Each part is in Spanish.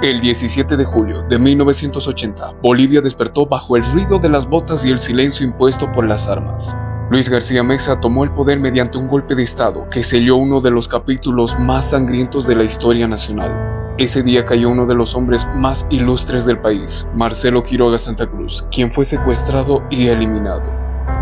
El 17 de julio de 1980, Bolivia despertó bajo el ruido de las botas y el silencio impuesto por las armas. Luis García Meza tomó el poder mediante un golpe de estado que selló uno de los capítulos más sangrientos de la historia nacional. Ese día cayó uno de los hombres más ilustres del país, Marcelo Quiroga Santa Cruz, quien fue secuestrado y eliminado.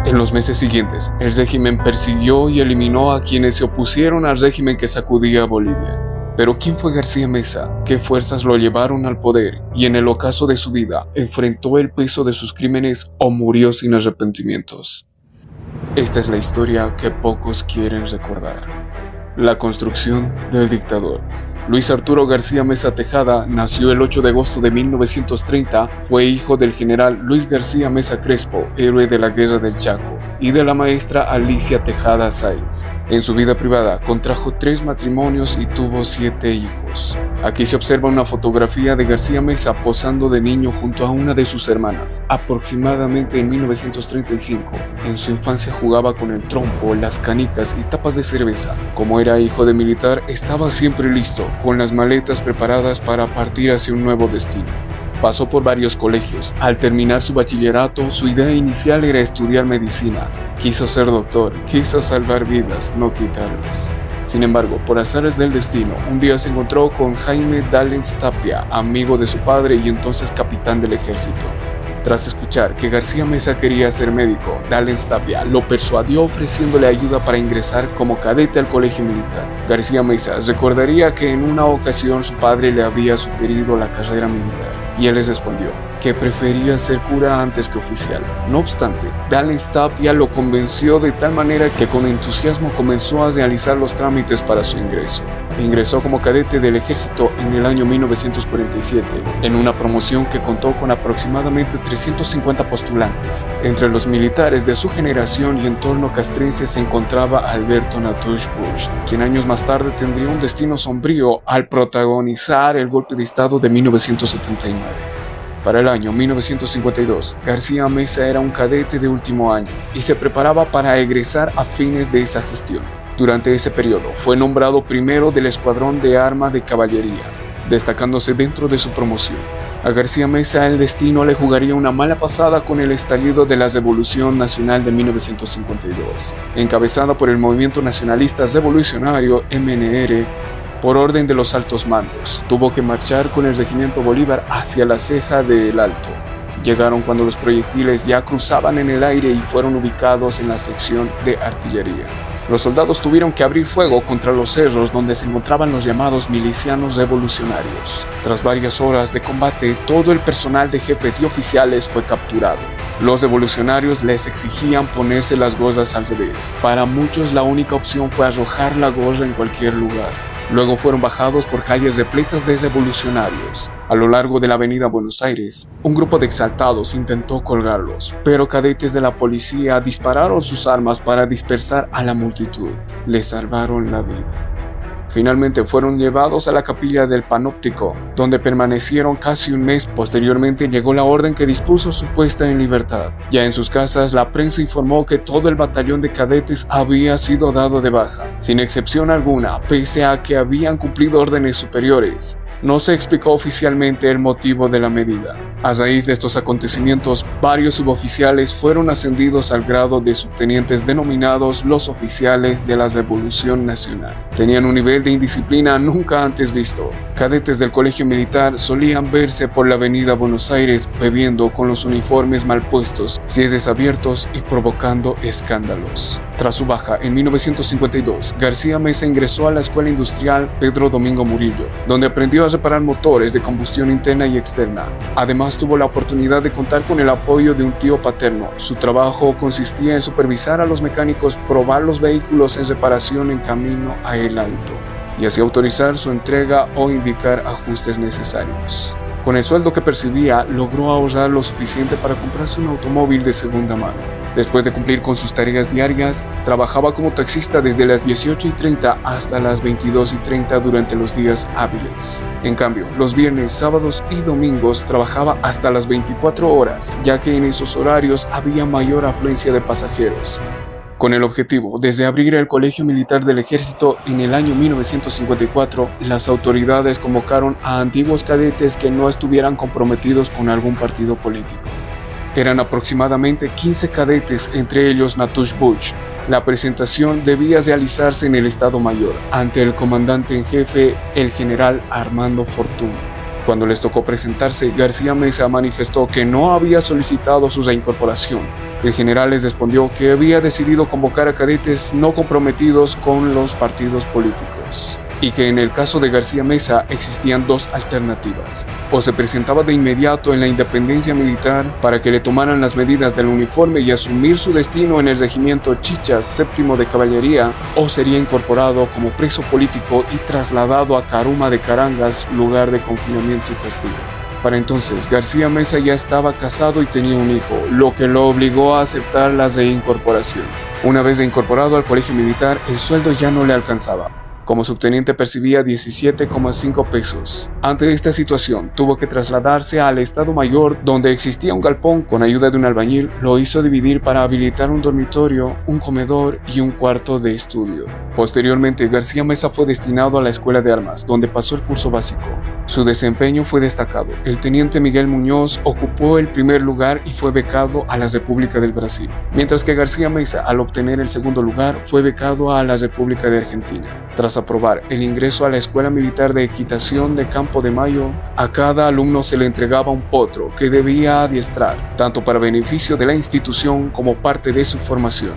En los meses siguientes, el régimen persiguió y eliminó a quienes se opusieron al régimen que sacudía a Bolivia. Pero ¿quién fue García Meza? ¿Qué fuerzas lo llevaron al poder? Y en el ocaso de su vida, ¿enfrentó el peso de sus crímenes o murió sin arrepentimientos? Esta es la historia que pocos quieren recordar. La construcción del dictador. Luis Arturo García Meza Tejada nació el 8 de agosto de 1930, fue hijo del general Luis García Meza Crespo, héroe de la Guerra del Chaco, y de la maestra Alicia Tejada Sáenz. En su vida privada contrajo 3 matrimonios y tuvo 7 hijos. Aquí se observa una fotografía de García Meza posando de niño junto a una de sus hermanas, aproximadamente en 1935. En su infancia jugaba con el trompo, las canicas y tapas de cerveza. Como era hijo de militar, estaba siempre listo, con las maletas preparadas para partir hacia un nuevo destino. Pasó por varios colegios. Al terminar su bachillerato, su idea inicial era estudiar medicina. Quiso ser doctor, quiso salvar vidas, no quitarlas. Sin embargo, por azares del destino, un día se encontró con Jaime Dallens Tapia, amigo de su padre y entonces capitán del ejército. Tras escuchar que García Meza quería ser médico, Dallens Tapia lo persuadió ofreciéndole ayuda para ingresar como cadete al colegio militar. García Meza recordaría que en una ocasión su padre le había sugerido la carrera militar y él les respondió que prefería ser cura antes que oficial. No obstante, Dallens Tapia lo convenció de tal manera que con entusiasmo comenzó a realizar los trámites para su ingreso. Ingresó como cadete del ejército en el año 1947, en una promoción que contó con aproximadamente 350 postulantes. Entre los militares de su generación y entorno castrense se encontraba Alberto Natusch Busch, quien años más tarde tendría un destino sombrío al protagonizar el golpe de estado de 1979. Para el año 1952, García Meza era un cadete de último año y se preparaba para egresar a fines de esa gestión. Durante ese periodo fue nombrado primero del Escuadrón de Arma de Caballería, destacándose dentro de su promoción. A García Meza el destino le jugaría una mala pasada con el estallido de la Revolución Nacional de 1952, encabezada por el Movimiento Nacionalista Revolucionario MNR. Por orden de los altos mandos, tuvo que marchar con el regimiento Bolívar hacia la Ceja del Alto. Llegaron cuando los proyectiles ya cruzaban en el aire y fueron ubicados en la sección de artillería. Los soldados tuvieron que abrir fuego contra los cerros donde se encontraban los llamados milicianos revolucionarios. Tras varias horas de combate, todo el personal de jefes y oficiales fue capturado. Los revolucionarios les exigían ponerse las gorras al revés. Para muchos la única opción fue arrojar la gorra en cualquier lugar. Luego fueron bajados por calles repletas de revolucionarios. A lo largo de la avenida Buenos Aires, un grupo de exaltados intentó colgarlos, pero cadetes de la policía dispararon sus armas para dispersar a la multitud. Les salvaron la vida. Finalmente fueron llevados a la capilla del Panóptico, donde permanecieron casi un mes. Posteriormente llegó la orden que dispuso su puesta en libertad. Ya en sus casas, la prensa informó que todo el batallón de cadetes había sido dado de baja, sin excepción alguna, pese a que habían cumplido órdenes superiores. No se explicó oficialmente el motivo de la medida. A raíz de estos acontecimientos, varios suboficiales fueron ascendidos al grado de subtenientes denominados los oficiales de la Revolución Nacional. Tenían un nivel de indisciplina nunca antes visto. Cadetes del colegio militar solían verse por la avenida Buenos Aires bebiendo con los uniformes mal puestos, cieses abiertos y provocando escándalos. Tras su baja en 1952, García Meza ingresó a la Escuela Industrial Pedro Domingo Murillo, donde aprendió a reparar motores de combustión interna y externa. Además, tuvo la oportunidad de contar con el apoyo de un tío paterno. Su trabajo consistía en supervisar a los mecánicos, probar los vehículos en reparación en camino a El Alto, y así autorizar su entrega o indicar ajustes necesarios. Con el sueldo que percibía, logró ahorrar lo suficiente para comprarse un automóvil de segunda mano. Después de cumplir con sus tareas diarias, trabajaba como taxista desde las 18:30 hasta las 22:30 durante los días hábiles. En cambio, los viernes, sábados y domingos trabajaba hasta las 24 horas, ya que en esos horarios había mayor afluencia de pasajeros. Con el objetivo de abrir el Colegio Militar del Ejército en el año 1954, las autoridades convocaron a antiguos cadetes que no estuvieran comprometidos con algún partido político. Eran aproximadamente 15 cadetes, entre ellos Natush Bush. La presentación debía realizarse en el Estado Mayor, ante el comandante en jefe, el general Armando Fortuny. Cuando les tocó presentarse, García Meza manifestó que no había solicitado su reincorporación. El general les respondió que había decidido convocar a cadetes no comprometidos con los partidos políticos y que en el caso de García Meza existían dos alternativas: o se presentaba de inmediato en la independencia militar para que le tomaran las medidas del uniforme y asumir su destino en el regimiento Chichas séptimo de caballería, o sería incorporado como preso político y trasladado a Caruma de Carangas, lugar de confinamiento y castigo. Para entonces, García Meza ya estaba casado y tenía un hijo, lo que lo obligó a aceptar la reincorporación. Una vez reincorporado al colegio militar, el sueldo ya no le alcanzaba. Como subteniente percibía 17,5 pesos. Ante esta situación, tuvo que trasladarse al Estado Mayor, donde existía un galpón. Con ayuda de un albañil, lo hizo dividir para habilitar un dormitorio, un comedor y un cuarto de estudio. Posteriormente, García Meza fue destinado a la Escuela de Armas, donde pasó el curso básico. Su desempeño fue destacado. El teniente Miguel Muñoz ocupó el primer lugar y fue becado a la República del Brasil, mientras que García Meza, al obtener el segundo lugar, fue becado a la República de Argentina. Tras aprobar el ingreso a la Escuela Militar de Equitación de Campo de Mayo, a cada alumno se le entregaba un potro que debía adiestrar, tanto para beneficio de la institución como parte de su formación.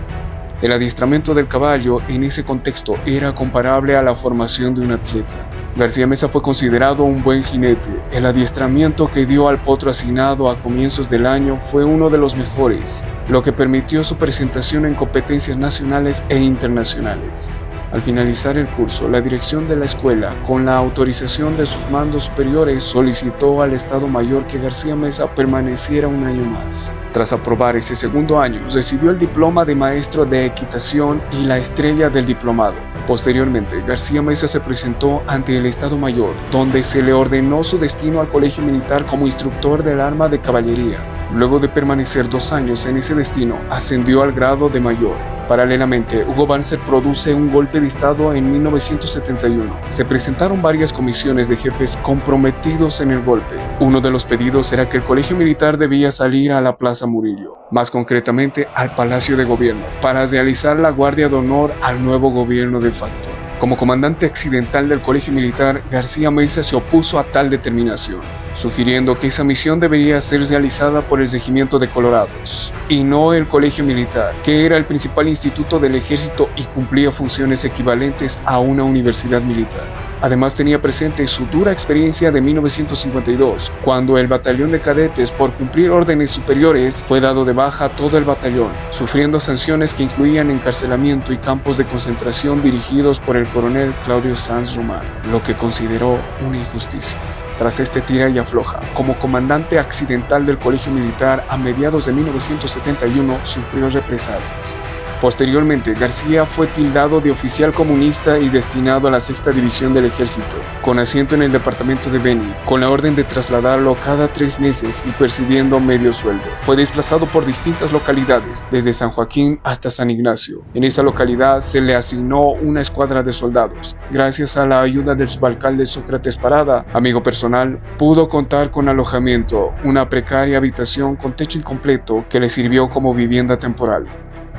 El adiestramiento del caballo en ese contexto era comparable a la formación de un atleta. García Meza fue considerado un buen jinete. El adiestramiento que dio al potro asignado a comienzos del año fue uno de los mejores, lo que permitió su presentación en competencias nacionales e internacionales. Al finalizar el curso, la dirección de la escuela, con la autorización de sus mandos superiores, solicitó al Estado Mayor que García Meza permaneciera un año más. Tras aprobar ese segundo año, recibió el diploma de maestro de equitación y la estrella del diplomado. Posteriormente, García Meza se presentó ante el Estado Mayor, donde se le ordenó su destino al Colegio Militar como instructor del arma de caballería. Luego de permanecer 2 años en ese destino, ascendió al grado de mayor. Paralelamente, Hugo Banzer produce un golpe de Estado en 1971. Se presentaron varias comisiones de jefes comprometidos en el golpe. Uno de los pedidos era que el colegio militar debía salir a la Plaza Murillo, más concretamente al Palacio de Gobierno, para realizar la guardia de honor al nuevo gobierno de facto. Como comandante accidental del colegio militar, García Meza se opuso a tal determinación, sugiriendo que esa misión debería ser realizada por el Regimiento de Colorados, y no el colegio militar, que era el principal instituto del ejército y cumplía funciones equivalentes a una universidad militar. Además tenía presente su dura experiencia de 1952, cuando el batallón de cadetes, por cumplir órdenes superiores, fue dado de baja a todo el batallón, sufriendo sanciones que incluían encarcelamiento y campos de concentración dirigidos por el coronel Claudio Sanz Román, lo que consideró una injusticia. Tras este tira y afloja, como comandante accidental del colegio militar a mediados de 1971, sufrió represalias. Posteriormente, García fue tildado de oficial comunista y destinado a la 6ª División del Ejército, con asiento en el departamento de Beni, con la orden de trasladarlo cada 3 meses y percibiendo medio sueldo. Fue desplazado por distintas localidades, desde San Joaquín hasta San Ignacio. En esa localidad se le asignó una escuadra de soldados. Gracias a la ayuda del subalcalde Sócrates Parada, amigo personal, pudo contar con alojamiento, una precaria habitación con techo incompleto que le sirvió como vivienda temporal.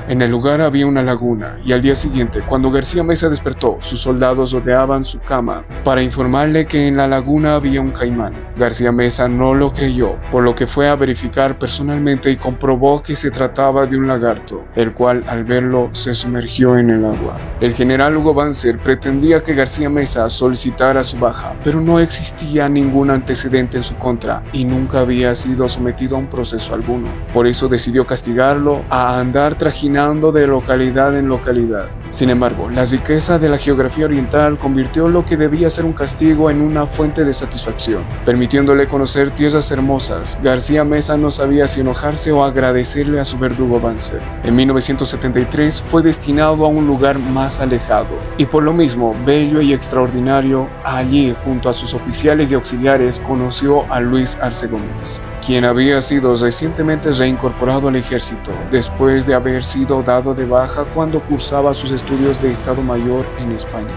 En el lugar había una laguna y al día siguiente, cuando García Meza despertó, sus soldados rodeaban su cama para informarle que en la laguna había un caimán. García Meza no lo creyó, por lo que fue a verificar personalmente y comprobó que se trataba de un lagarto, el cual al verlo se sumergió en el agua. El general Hugo Banzer pretendía que García Meza solicitara su baja, pero no existía ningún antecedente en su contra y nunca había sido sometido a un proceso alguno. Por eso decidió castigarlo a andar trajinando de localidad en localidad. Sin embargo, la riqueza de la geografía oriental convirtió lo que debía ser un castigo en una fuente de satisfacción, permitiéndole conocer tierras hermosas. García Meza no sabía si enojarse o agradecerle a su verdugo Banzer. En 1973 fue destinado a un lugar más alejado, y por lo mismo, bello y extraordinario, allí, junto a sus oficiales y auxiliares, conoció a Luis Arce Gómez, quien había sido recientemente reincorporado al ejército después de haber sido sido dado de baja cuando cursaba sus estudios de Estado Mayor en España.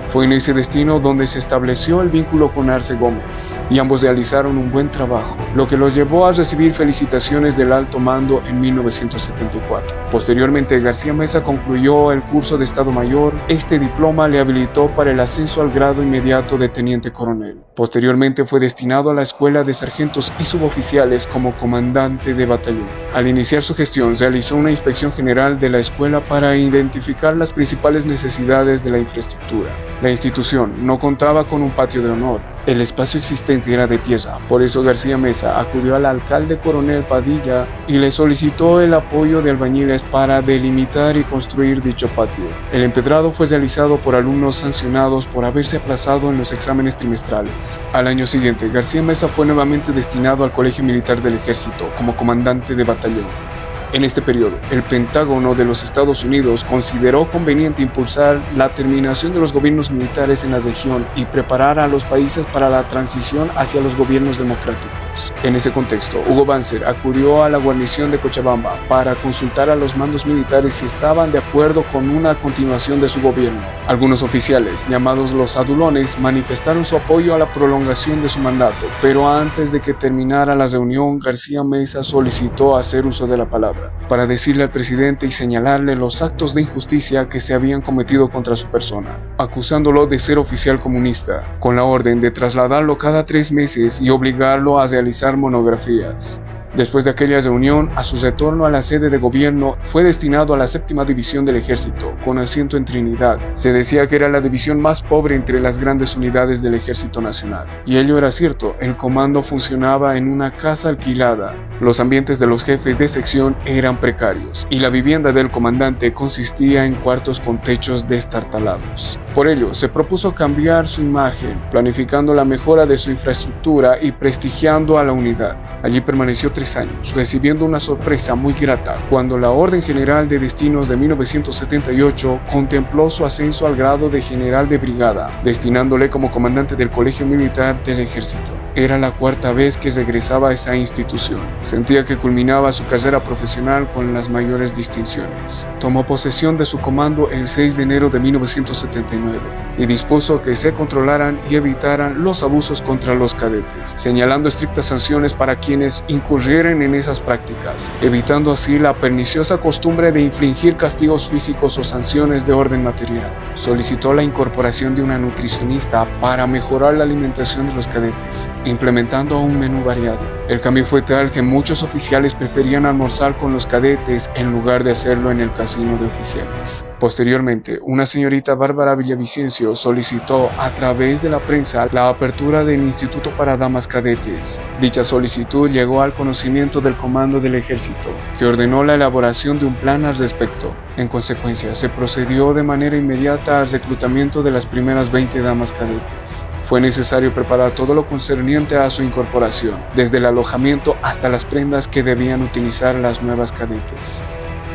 Fue en ese destino donde se estableció el vínculo con Arce Gómez, y ambos realizaron un buen trabajo, lo que los llevó a recibir felicitaciones del alto mando en 1974. Posteriormente, García Meza concluyó el curso de Estado Mayor. Este diploma le habilitó para el ascenso al grado inmediato de teniente coronel. Posteriormente fue destinado a la Escuela de Sargentos y Suboficiales como comandante de batallón. Al iniciar su gestión, realizó una inspección general de la escuela para identificar las principales necesidades de la infraestructura. La institución no contaba con un patio de honor. El espacio existente era de tierra, por eso García Meza acudió al alcalde coronel Padilla y le solicitó el apoyo de albañiles para delimitar y construir dicho patio. El empedrado fue realizado por alumnos sancionados por haberse aplazado en los exámenes trimestrales. Al año siguiente, García Meza fue nuevamente destinado al Colegio Militar del Ejército como comandante de batallón. En este periodo, el Pentágono de los Estados Unidos consideró conveniente impulsar la terminación de los gobiernos militares en la región y preparar a los países para la transición hacia los gobiernos democráticos. En ese contexto, Hugo Banzer acudió a la guarnición de Cochabamba para consultar a los mandos militares si estaban de acuerdo con una continuación de su gobierno. Algunos oficiales, llamados los adulones, manifestaron su apoyo a la prolongación de su mandato, pero antes de que terminara la reunión, García Meza solicitó hacer uso de la palabra para decirle al presidente y señalarle los actos de injusticia que se habían cometido contra su persona, acusándolo de ser oficial comunista, con la orden de trasladarlo cada 3 meses y obligarlo a realizar monografías. Después de aquella reunión, a su retorno a la sede de gobierno, fue destinado a la 7ª División del Ejército, con asiento en Trinidad. Se decía que era la división más pobre entre las grandes unidades del Ejército Nacional. Y ello era cierto, el comando funcionaba en una casa alquilada. Los ambientes de los jefes de sección eran precarios, y la vivienda del comandante consistía en cuartos con techos destartalados. Por ello, se propuso cambiar su imagen, planificando la mejora de su infraestructura y prestigiando a la unidad. Allí permaneció 3 años, recibiendo una sorpresa muy grata cuando la Orden General de Destinos de 1978 contempló su ascenso al grado de general de brigada, destinándole como comandante del Colegio Militar del Ejército. Era la 4ª vez que regresaba a esa institución. Sentía que culminaba su carrera profesional con las mayores distinciones. Tomó posesión de su comando el 6 de enero de 1979 y dispuso que se controlaran y evitaran los abusos contra los cadetes, señalando estrictas sanciones para quienes incurrieran en esas prácticas, evitando así la perniciosa costumbre de infligir castigos físicos o sanciones de orden material. Solicitó la incorporación de una nutricionista para mejorar la alimentación de los cadetes, implementando un menú variado. El cambio fue tal que muchos oficiales preferían almorzar con los cadetes en lugar de hacerlo en el casino de oficiales. Posteriormente, una señorita Bárbara Villavicencio solicitó a través de la prensa la apertura del Instituto para Damas Cadetes. Dicha solicitud llegó al conocimiento del Comando del Ejército, que ordenó la elaboración de un plan al respecto. En consecuencia, se procedió de manera inmediata al reclutamiento de las primeras 20 damas cadetes. Fue necesario preparar todo lo concerniente a su incorporación, desde el alojamiento hasta las prendas que debían utilizar las nuevas cadetes.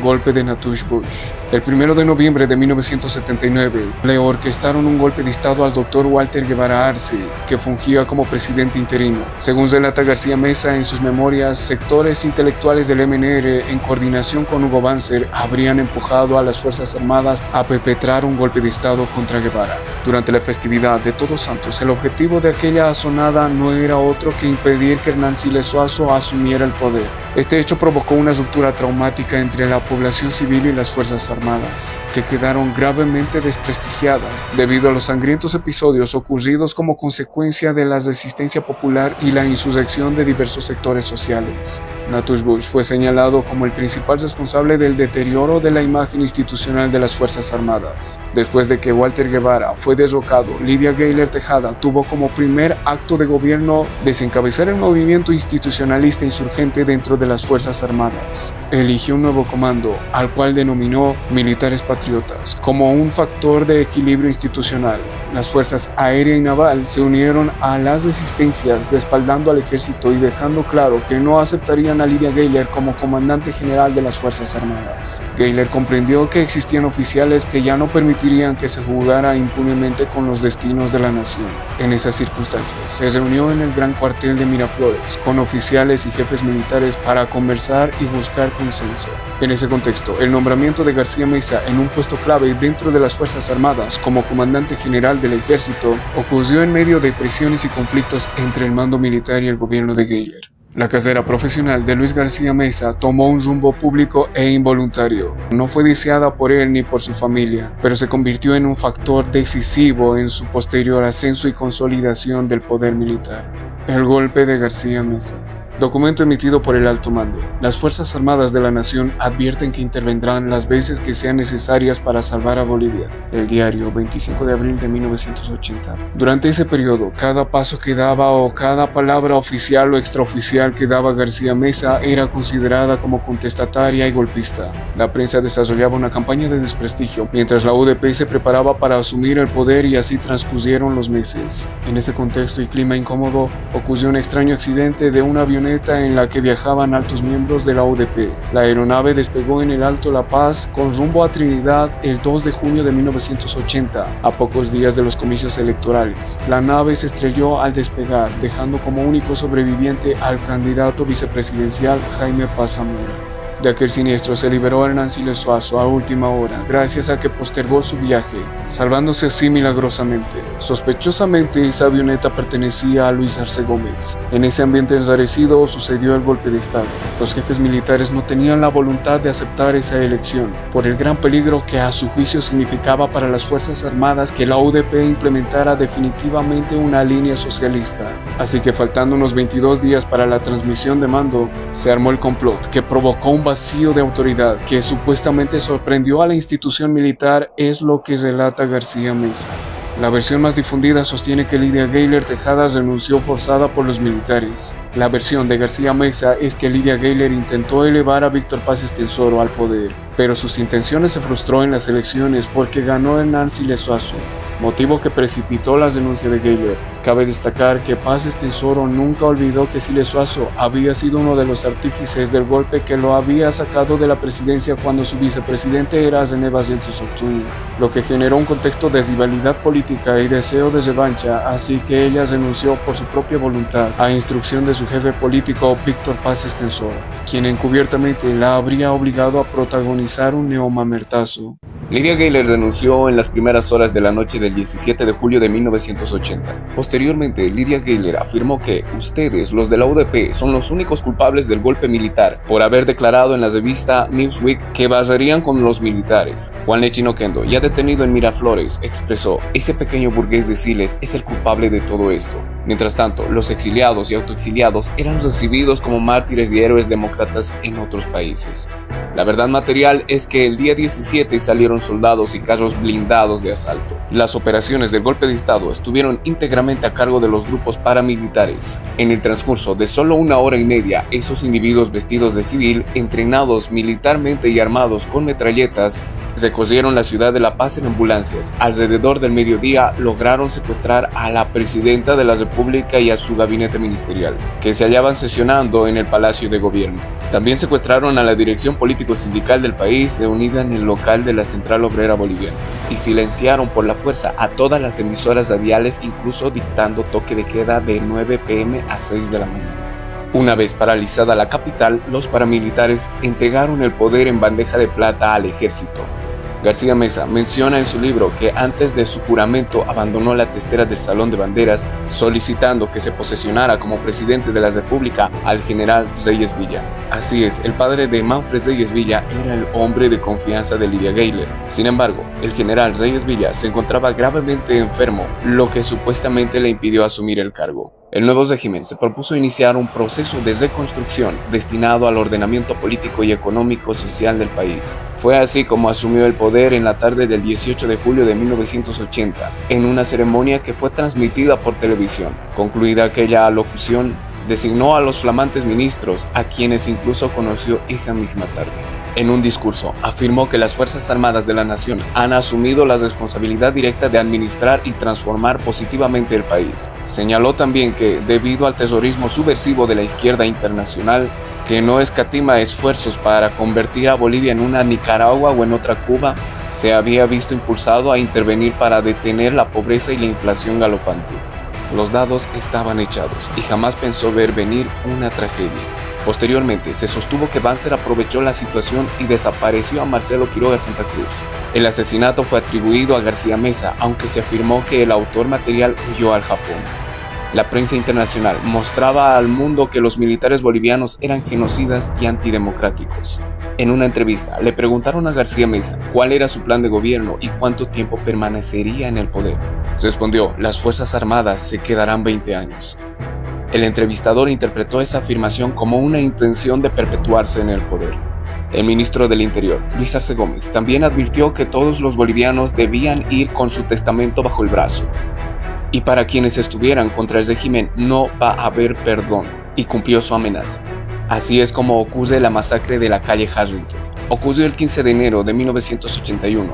Golpe de Natush Bush. El 1 de noviembre de 1979 le orquestaron un golpe de estado al Dr. Walter Guevara Arce, que fungía como presidente interino. Según relata García Meza en sus memorias, sectores intelectuales del MNR, en coordinación con Hugo Banzer, habrían empujado a las Fuerzas Armadas a perpetrar un golpe de estado contra Guevara. Durante la festividad de Todos Santos, el objetivo de aquella asonada no era otro que impedir que Hernán Siles Suazo asumiera el poder. Este hecho provocó una ruptura traumática entre la población civil y las Fuerzas Armadas, que quedaron gravemente desprestigiadas debido a los sangrientos episodios ocurridos como consecuencia de la resistencia popular y la insurrección de diversos sectores sociales. Natush Bush fue señalado como el principal responsable del deterioro de la imagen institucional de las Fuerzas Armadas. Después de que Walter Guevara fue derrocado, Lidia Gayler Tejada tuvo como primer acto de gobierno desencabezar el movimiento institucionalista insurgente dentro de las Fuerzas Armadas. Eligió un nuevo comando, al cual denominó Militares Patriotas, como un factor de equilibrio institucional. Las fuerzas aérea y naval se unieron a las resistencias, respaldando al ejército y dejando claro que no aceptarían a Lidia Gayler como comandante general de las Fuerzas Armadas. Gayler comprendió que existían oficiales que ya no permitirían que se jugara impunemente con los destinos de la nación. En esas circunstancias, se reunió en el Gran Cuartel de Miraflores con oficiales y jefes militares para para conversar y buscar consenso. En ese contexto, el nombramiento de García Meza en un puesto clave dentro de las Fuerzas Armadas como comandante general del ejército ocurrió en medio de presiones y conflictos entre el mando militar y el gobierno de Geyler. La carrera profesional de Luis García Meza tomó un rumbo público e involuntario. No fue deseada por él ni por su familia, pero se convirtió en un factor decisivo en su posterior ascenso y consolidación del poder militar. El golpe de García Meza. Documento emitido por el alto mando. Las Fuerzas Armadas de la Nación advierten que intervendrán las veces que sean necesarias para salvar a Bolivia. El diario, 25 de abril de 1980. Durante ese periodo, cada paso que daba o cada palabra oficial o extraoficial que daba García Meza era considerada como contestataria y golpista. La prensa desarrollaba una campaña de desprestigio, mientras la UDP se preparaba para asumir el poder y así transcurrieron los meses. En ese contexto y clima incómodo, ocurrió un extraño accidente de un avioneta en la que viajaban altos miembros de la UDP. La aeronave despegó en el Alto La Paz con rumbo a Trinidad el 2 de junio de 1980, a pocos días de los comicios electorales. La nave se estrelló al despegar, dejando como único sobreviviente al candidato vicepresidencial Jaime Paz Zamora. De aquel siniestro se liberó Hernán Siles Suazo a última hora, gracias a que postergó su viaje, salvándose así milagrosamente. Sospechosamente, esa avioneta pertenecía a Luis Arce Gómez. En ese ambiente enrarecido sucedió el golpe de Estado. Los jefes militares no tenían la voluntad de aceptar esa elección, por el gran peligro que a su juicio significaba para las Fuerzas Armadas que la UDP implementara definitivamente una línea socialista. Así que faltando unos 22 días para la transmisión de mando, se armó el complot que provocó un vacío de autoridad que supuestamente sorprendió a la institución militar, es lo que relata García Meza. La versión más difundida sostiene que Lidia Geyler Tejada renunció forzada por los militares. La versión de García Meza es que Lidia Geyler intentó elevar a Víctor Paz Estenssoro al poder, pero sus intenciones se frustró en las elecciones porque ganó Hernán Siles Suazo, motivo que precipitó la renuncia de Geyler. Cabe destacar que Paz Estenssoro nunca olvidó que Siles Suazo había sido uno de los artífices del golpe que lo había sacado de la presidencia cuando su vicepresidente era René Barrientos Ortuño, lo que generó un contexto de rivalidad política y deseo de revancha, así que ella renunció por su propia voluntad a instrucción de su jefe político Víctor Paz Estenssoro, quien encubiertamente la habría obligado a protagonizar un neomamertazo. Lidia Geyler renunció en las primeras horas de la noche del 17 de julio de 1980. Posteriormente, Lidia Geyler afirmó que ustedes, los de la UDP, son los únicos culpables del golpe militar, por haber declarado en la revista Newsweek que barrerían con los militares. Juan Lechino Kendo, ya detenido en Miraflores, expresó: ese pequeño burgués de Siles es el culpable de todo esto. Mientras tanto, los exiliados y autoexiliados eran recibidos como mártires y héroes demócratas en otros países. La verdad material es que el día 17 salieron soldados y carros blindados de asalto. Las operaciones del golpe de Estado estuvieron íntegramente a cargo de los grupos paramilitares. En el transcurso de solo una hora y media, esos individuos vestidos de civil, entrenados militarmente y armados con metralletas, recorrieron la ciudad de La Paz en ambulancias. Alrededor del mediodía lograron secuestrar a la presidenta de la República y a su gabinete ministerial, que se hallaban sesionando en el Palacio de Gobierno. También secuestraron a la dirección político-sindical del país, reunida en el local de la Central Obrera Boliviana, y silenciaron por la fuerza a todas las emisoras radiales, incluso dictando toque de queda de 9 p.m. a 6 de la mañana. Una vez paralizada la capital, los paramilitares entregaron el poder en bandeja de plata al ejército. García Meza menciona en su libro que antes de su juramento abandonó la testera del Salón de Banderas, solicitando que se posesionara como presidente de la República al general Reyes Villa. Así es, el padre de Manfred Reyes Villa era el hombre de confianza de Lidia Geyler. Sin embargo, el general Reyes Villa se encontraba gravemente enfermo, lo que supuestamente le impidió asumir el cargo. El nuevo régimen se propuso iniciar un proceso de reconstrucción destinado al ordenamiento político y económico social del país. Fue así como asumió el poder en la tarde del 18 de julio de 1980, en una ceremonia que fue transmitida por televisión. Concluida aquella alocución, designó a los flamantes ministros, a quienes incluso conoció esa misma tarde. En un discurso, afirmó que las Fuerzas Armadas de la Nación han asumido la responsabilidad directa de administrar y transformar positivamente el país. Señaló también que, debido al terrorismo subversivo de la izquierda internacional, que no escatima esfuerzos para convertir a Bolivia en una Nicaragua o en otra Cuba, se había visto impulsado a intervenir para detener la pobreza y la inflación galopante. Los dados estaban echados y jamás pensó ver venir una tragedia. Posteriormente, se sostuvo que Banzer aprovechó la situación y desapareció a Marcelo Quiroga Santa Cruz. El asesinato fue atribuido a García Meza, aunque se afirmó que el autor material huyó al Japón. La prensa internacional mostraba al mundo que los militares bolivianos eran genocidas y antidemocráticos. En una entrevista, le preguntaron a García Meza cuál era su plan de gobierno y cuánto tiempo permanecería en el poder. Respondió: las Fuerzas Armadas se quedarán 20 años. El entrevistador interpretó esa afirmación como una intención de perpetuarse en el poder. El ministro del Interior, Luis Arce Gómez, también advirtió que todos los bolivianos debían ir con su testamento bajo el brazo. Y para quienes estuvieran contra el régimen no va a haber perdón, y cumplió su amenaza. Así es como ocurre la masacre de la calle Harrington. Ocurrió el 15 de enero de 1981.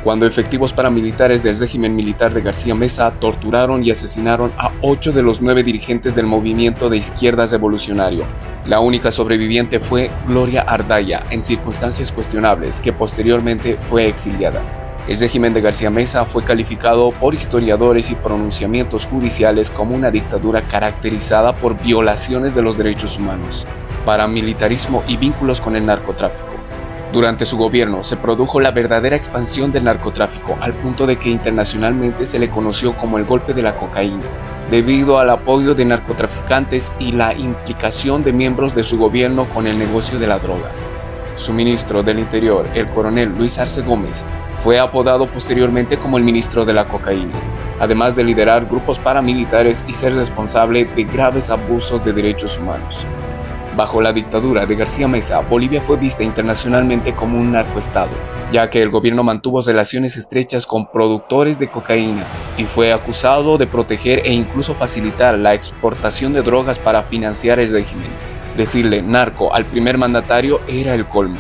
Cuando efectivos paramilitares del régimen militar de García Meza torturaron y asesinaron a 8 de los 9 dirigentes del movimiento de izquierdas revolucionario. La única sobreviviente fue Gloria Ardaya, en circunstancias cuestionables, que posteriormente fue exiliada. El régimen de García Meza fue calificado por historiadores y pronunciamientos judiciales como una dictadura caracterizada por violaciones de los derechos humanos, paramilitarismo y vínculos con el narcotráfico. Durante su gobierno se produjo la verdadera expansión del narcotráfico, al punto de que internacionalmente se le conoció como el golpe de la cocaína, debido al apoyo de narcotraficantes y la implicación de miembros de su gobierno con el negocio de la droga. Su ministro del Interior, el coronel Luis Arce Gómez, fue apodado posteriormente como el ministro de la cocaína, además de liderar grupos paramilitares y ser responsable de graves abusos de derechos humanos. Bajo la dictadura de García Meza, Bolivia fue vista internacionalmente como un narcoestado, ya que el gobierno mantuvo relaciones estrechas con productores de cocaína y fue acusado de proteger e incluso facilitar la exportación de drogas para financiar el régimen. Decirle narco al primer mandatario era el colmo.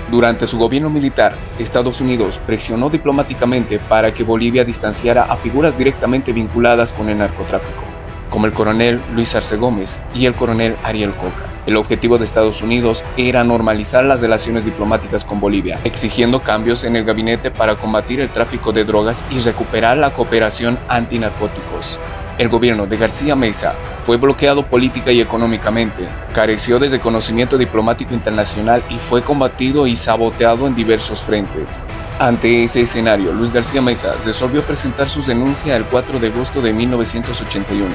Durante su gobierno militar, Estados Unidos presionó diplomáticamente para que Bolivia distanciara a figuras directamente vinculadas con el narcotráfico, como el coronel Luis Arce Gómez y el coronel Ariel Coca. El objetivo de Estados Unidos era normalizar las relaciones diplomáticas con Bolivia, exigiendo cambios en el gabinete para combatir el tráfico de drogas y recuperar la cooperación antinarcóticos. El gobierno de García Meza fue bloqueado política y económicamente, careció de reconocimiento diplomático internacional y fue combatido y saboteado en diversos frentes. Ante ese escenario, Luis García Meza resolvió presentar su denuncia el 4 de agosto de 1981.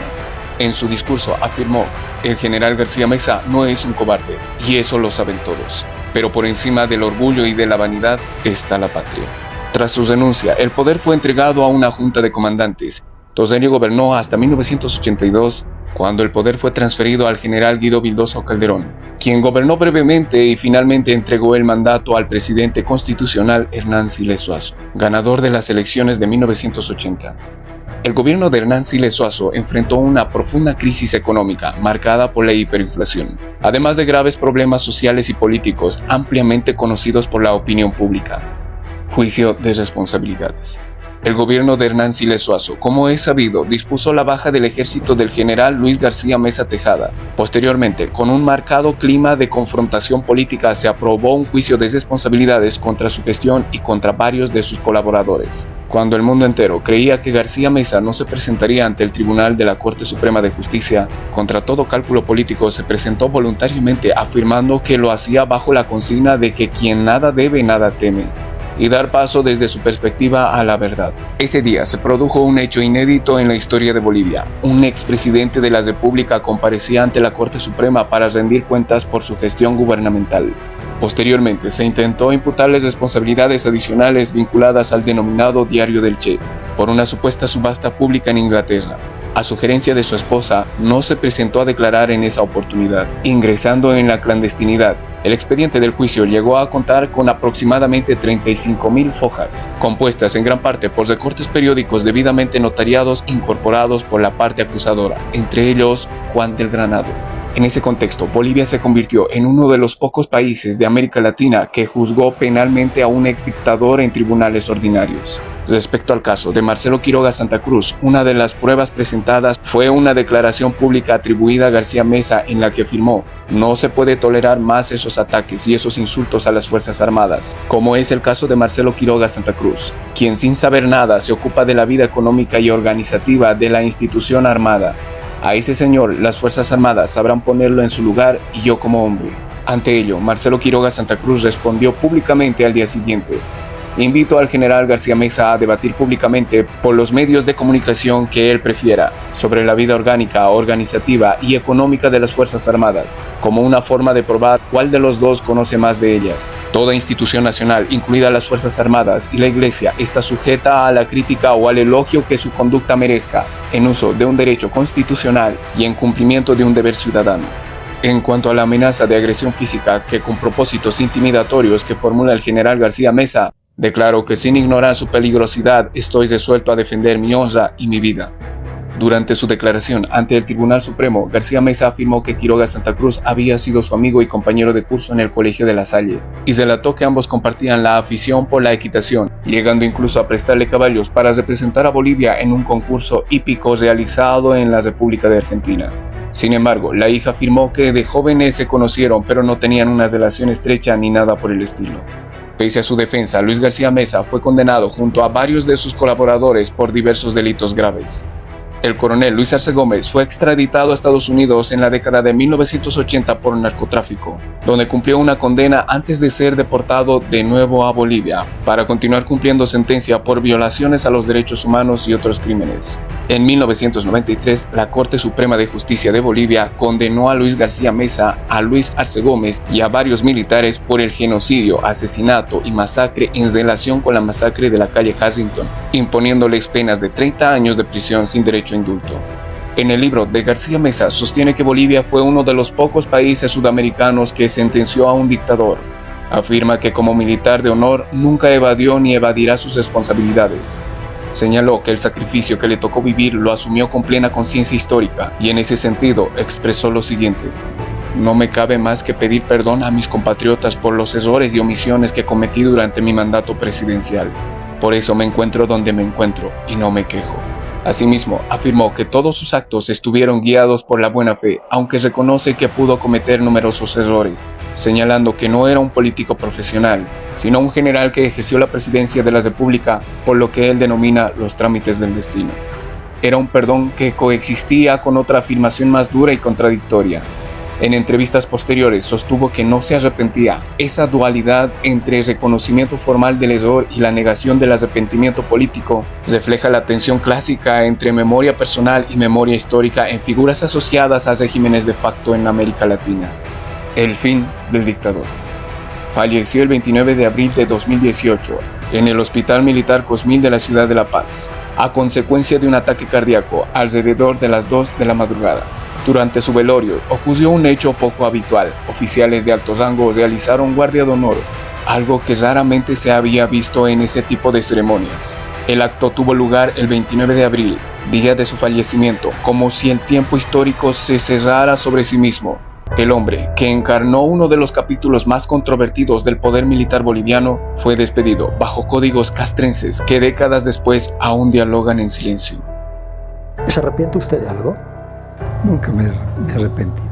En su discurso afirmó: el general García Meza no es un cobarde, y eso lo saben todos, pero por encima del orgullo y de la vanidad está la patria. Tras su renuncia, el poder fue entregado a una junta de comandantes. Toselli gobernó hasta 1982, cuando el poder fue transferido al general Guido Vildoso Calderón, quien gobernó brevemente y finalmente entregó el mandato al presidente constitucional Hernán Siles Suazo, ganador de las elecciones de 1980. El gobierno de Hernán Siles Suazo enfrentó una profunda crisis económica marcada por la hiperinflación, además de graves problemas sociales y políticos ampliamente conocidos por la opinión pública. Juicio de responsabilidades. El gobierno de Hernán Siles Suazo, como es sabido, dispuso la baja del ejército del general Luis García Meza Tejada. Posteriormente, con un marcado clima de confrontación política, se aprobó un juicio de responsabilidades contra su gestión y contra varios de sus colaboradores. Cuando el mundo entero creía que García Meza no se presentaría ante el Tribunal de la Corte Suprema de Justicia, contra todo cálculo político se presentó voluntariamente, afirmando que lo hacía bajo la consigna de que quien nada debe, nada teme, y dar paso desde su perspectiva a la verdad. Ese día se produjo un hecho inédito en la historia de Bolivia. Un expresidente de la República comparecía ante la Corte Suprema para rendir cuentas por su gestión gubernamental. Posteriormente se intentó imputarles responsabilidades adicionales vinculadas al denominado Diario del Che, por una supuesta subasta pública en Inglaterra. A sugerencia de su esposa, no se presentó a declarar en esa oportunidad, ingresando en la clandestinidad. El expediente del juicio llegó a contar con aproximadamente 35.000 hojas, compuestas en gran parte por recortes periódicos debidamente notariados incorporados por la parte acusadora, entre ellos Juan del Granado. En ese contexto, Bolivia se convirtió en uno de los pocos países de América Latina que juzgó penalmente a un exdictador en tribunales ordinarios. Respecto al caso de Marcelo Quiroga Santa Cruz, una de las pruebas presentadas fue una declaración pública atribuida a García Meza en la que afirmó: no se puede tolerar más esos ataques y esos insultos a las Fuerzas Armadas, como es el caso de Marcelo Quiroga Santa Cruz, quien sin saber nada se ocupa de la vida económica y organizativa de la institución armada. A ese señor las Fuerzas Armadas sabrán ponerlo en su lugar y yo como hombre. Ante ello, Marcelo Quiroga Santa Cruz respondió públicamente al día siguiente: invito al general García Meza a debatir públicamente por los medios de comunicación que él prefiera sobre la vida orgánica, organizativa y económica de las Fuerzas Armadas, como una forma de probar cuál de los dos conoce más de ellas. Toda institución nacional, incluidas las Fuerzas Armadas y la Iglesia, está sujeta a la crítica o al elogio que su conducta merezca, en uso de un derecho constitucional y en cumplimiento de un deber ciudadano. En cuanto a la amenaza de agresión física que con propósitos intimidatorios que formula el general García Meza, declaro que sin ignorar su peligrosidad estoy resuelto a defender mi honra y mi vida. Durante su declaración ante el Tribunal Supremo, García Meza afirmó que Quiroga Santa Cruz había sido su amigo y compañero de curso en el Colegio de La Salle, y relató que ambos compartían la afición por la equitación, llegando incluso a prestarle caballos para representar a Bolivia en un concurso hípico realizado en la República de Argentina. Sin embargo, la hija afirmó que de jóvenes se conocieron pero no tenían una relación estrecha ni nada por el estilo. Pese a su defensa, Luis García Meza fue condenado junto a varios de sus colaboradores por diversos delitos graves. El coronel Luis Arce Gómez fue extraditado a Estados Unidos en la década de 1980 por narcotráfico, donde cumplió una condena antes de ser deportado de nuevo a Bolivia, para continuar cumpliendo sentencia por violaciones a los derechos humanos y otros crímenes. En 1993, la Corte Suprema de Justicia de Bolivia condenó a Luis García Meza, a Luis Arce Gómez y a varios militares por el genocidio, asesinato y masacre en relación con la masacre de la calle Hassington, imponiéndoles penas de 30 años de prisión sin derecho a indulto. En el libro de García Meza sostiene que Bolivia fue uno de los pocos países sudamericanos que sentenció a un dictador. Afirma que como militar de honor nunca evadió ni evadirá sus responsabilidades. Señaló que el sacrificio que le tocó vivir lo asumió con plena conciencia histórica y en ese sentido expresó lo siguiente: no me cabe más que pedir perdón a mis compatriotas por los errores y omisiones que cometí durante mi mandato presidencial. Por eso me encuentro donde me encuentro y no me quejo. Asimismo, afirmó que todos sus actos estuvieron guiados por la buena fe, aunque reconoce que pudo cometer numerosos errores, señalando que no era un político profesional, sino un general que ejerció la presidencia de la República por lo que él denomina los trámites del destino. Era un perdón que coexistía con otra afirmación más dura y contradictoria. En entrevistas posteriores sostuvo que no se arrepentía. Esa dualidad entre el reconocimiento formal del error y la negación del arrepentimiento político refleja la tensión clásica entre memoria personal y memoria histórica en figuras asociadas a regímenes de facto en América Latina. El fin del dictador. Falleció el 29 de abril de 2018 en el Hospital Militar Cosmil de la ciudad de La Paz, a consecuencia de un ataque cardíaco alrededor de las 2 de la madrugada. Durante su velorio ocurrió un hecho poco habitual. Oficiales de alto rango realizaron guardia de honor, algo que raramente se había visto en ese tipo de ceremonias. El acto tuvo lugar el 29 de abril, día de su fallecimiento, como si el tiempo histórico se cerrara sobre sí mismo. El hombre, que encarnó uno de los capítulos más controvertidos del poder militar boliviano, fue despedido bajo códigos castrenses que décadas después aún dialogan en silencio. ¿Se arrepiente usted de algo? Nunca me he arrepentido.